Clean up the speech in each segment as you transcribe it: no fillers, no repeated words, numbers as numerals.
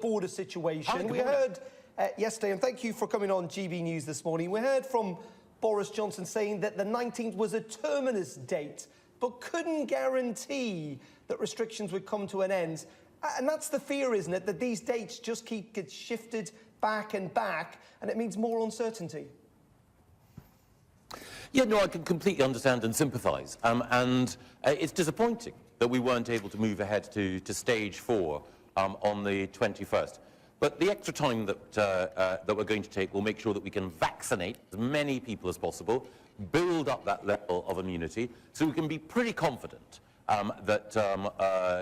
border situation. We heard yesterday, and thank you for coming on GB News this morning, we heard from Boris Johnson saying that the 19th was a terminus date, but couldn't guarantee that restrictions would come to an end. And that's the fear, isn't it, that these dates just get shifted back and back, and it means more uncertainty? Yeah, no, I can completely understand and sympathise. It's disappointing that we weren't able to move ahead to stage 4 on the 21st. But the extra time that we're going to take will make sure that we can vaccinate as many people as possible, build up that level of immunity, so we can be pretty confident that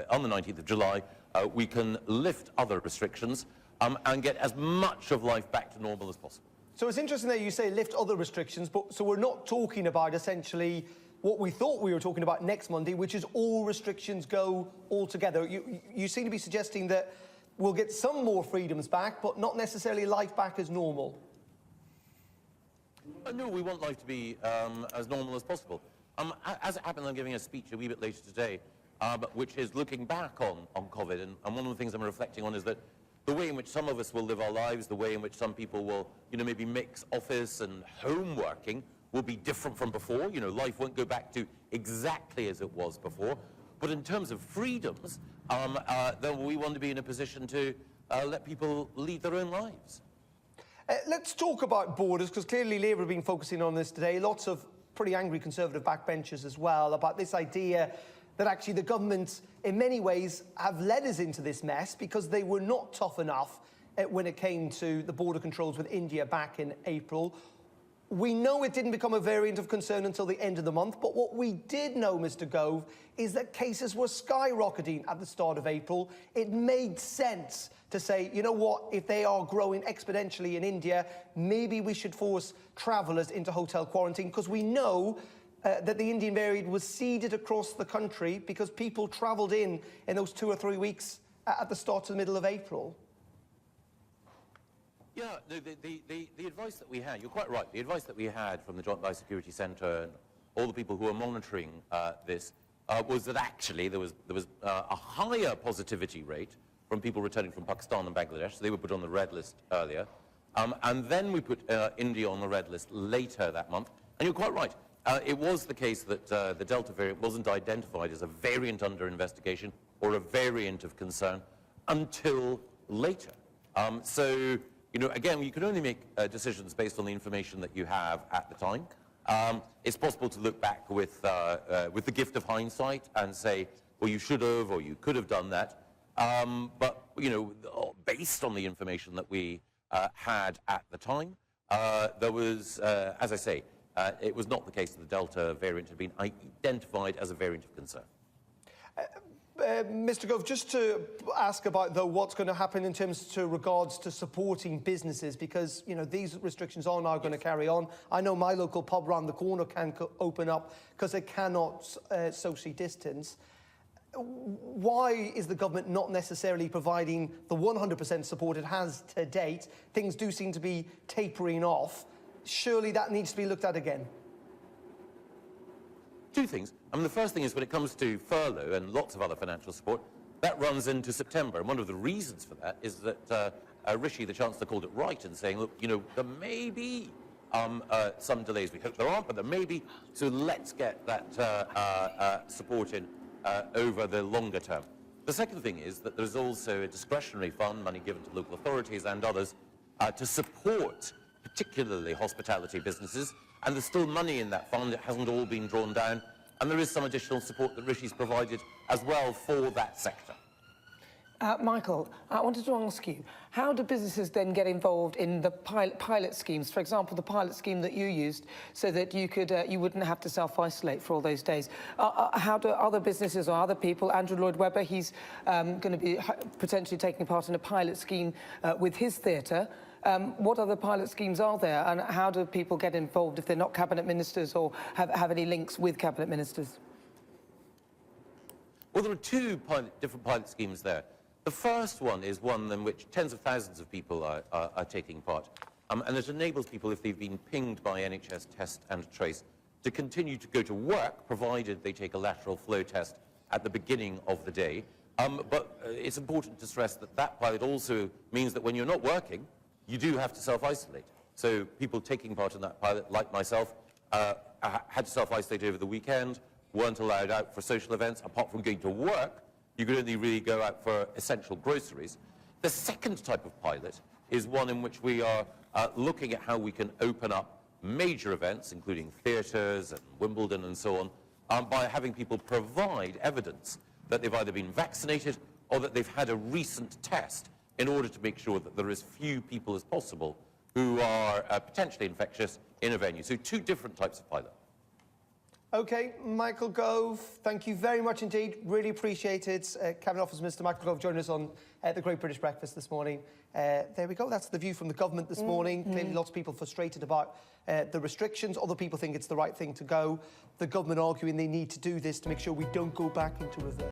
on the 19th of July, we can lift other restrictions and get as much of life back to normal as possible. So it's interesting that you say lift other restrictions, but so we're not talking about essentially what we thought we were talking about next Monday, which is all restrictions go altogether. You seem to be suggesting that we'll get some more freedoms back, but not necessarily life back as normal. No, we want life to be as normal as possible. As it happened, I'm giving a speech a wee bit later today, which is looking back on COVID, and one of the things I'm reflecting on is that the way in which some of us will live our lives, the way in which some people will, maybe mix office and home working will be different from before. Life won't go back to exactly as it was before. But in terms of freedoms, then we want to be in a position to let people lead their own lives. Let's talk about borders, because clearly Labour have been focusing on this today. Lots of pretty angry Conservative backbenchers as well about this idea that actually the government, in many ways, have led us into this mess because they were not tough enough when it came to the border controls with India back in April. We know it didn't become a variant of concern until the end of the month, but what we did know, Mr. Gove, is that cases were skyrocketing at the start of April. It made sense to say, you know what, if they are growing exponentially in India, maybe we should force travellers into hotel quarantine, because we know that the Indian variant was seeded across the country because people travelled in those 2 or 3 weeks at the start to the middle of April. Yeah, no, the advice that we had, you're quite right, the advice that we had from the Joint Biosecurity Centre and all the people who were monitoring this was that actually there was a higher positivity rate from people returning from Pakistan and Bangladesh, so they were put on the red list earlier. And then we put India on the red list later that month. And you're quite right. It was the case that the Delta variant wasn't identified as a variant under investigation or a variant of concern until later. So, again, you can only make decisions based on the information that you have at the time. It's possible to look back with the gift of hindsight and say, well, you should have or you could have done that. But, based on the information that we had at the time, there was, as I say, it was not the case that the Delta variant had been identified as a variant of concern. Mr. Gove, just to ask about, though, what's going to happen in terms to regards to supporting businesses, because, these restrictions are now going to carry on. I know my local pub round the corner can open up because they cannot socially distance. Why is the government not necessarily providing the 100% support it has to date? Things do seem to be tapering off. Surely that needs to be looked at again. Two things. The first thing is when it comes to furlough and lots of other financial support, that runs into September. And one of the reasons for that is that Rishi, the Chancellor, called it right in saying, look, there may be some delays. We hope there aren't, but there may be. So let's get that support in over the longer term. The second thing is that there's also a discretionary fund, money given to local authorities and others, to support particularly hospitality businesses, and there's still money in that fund. It hasn't all been drawn down, and there is some additional support that Rishi's provided as well for that sector. Michael, I wanted to ask you, how do businesses then get involved in the pilot schemes? For example, the pilot scheme that you used, so that you wouldn't have to self-isolate for all those days. How do other businesses or other people? Andrew Lloyd Webber, he's going to be potentially taking part in a pilot scheme with his theatre. What other pilot schemes are there, and how do people get involved if they're not cabinet ministers or have any links with cabinet ministers? Well, there are two different pilot schemes there. The first one is one in which tens of thousands of people are taking part, and it enables people, if they've been pinged by NHS Test and Trace, to continue to go to work, provided they take a lateral flow test at the beginning of the day. But it's important to stress that that pilot also means that when you're not working, you do have to self-isolate. So people taking part in that pilot, like myself, had to self-isolate over the weekend, weren't allowed out for social events. Apart from going to work, you could only really go out for essential groceries. The second type of pilot is one in which we are looking at how we can open up major events, including theatres and Wimbledon and so on, by having people provide evidence that they've either been vaccinated or that they've had a recent test in order to make sure that there are as few people as possible who are potentially infectious in a venue. So two different types of pilot. OK, Michael Gove, thank you very much indeed. Really appreciate it. Cabinet Officer Mr Michael Gove joining us on the Great British Breakfast this morning. There we go. That's the view from the government this morning. Clearly lots of people frustrated about the restrictions. Other people think it's the right thing to go. The government arguing they need to do this to make sure we don't go back into reverse.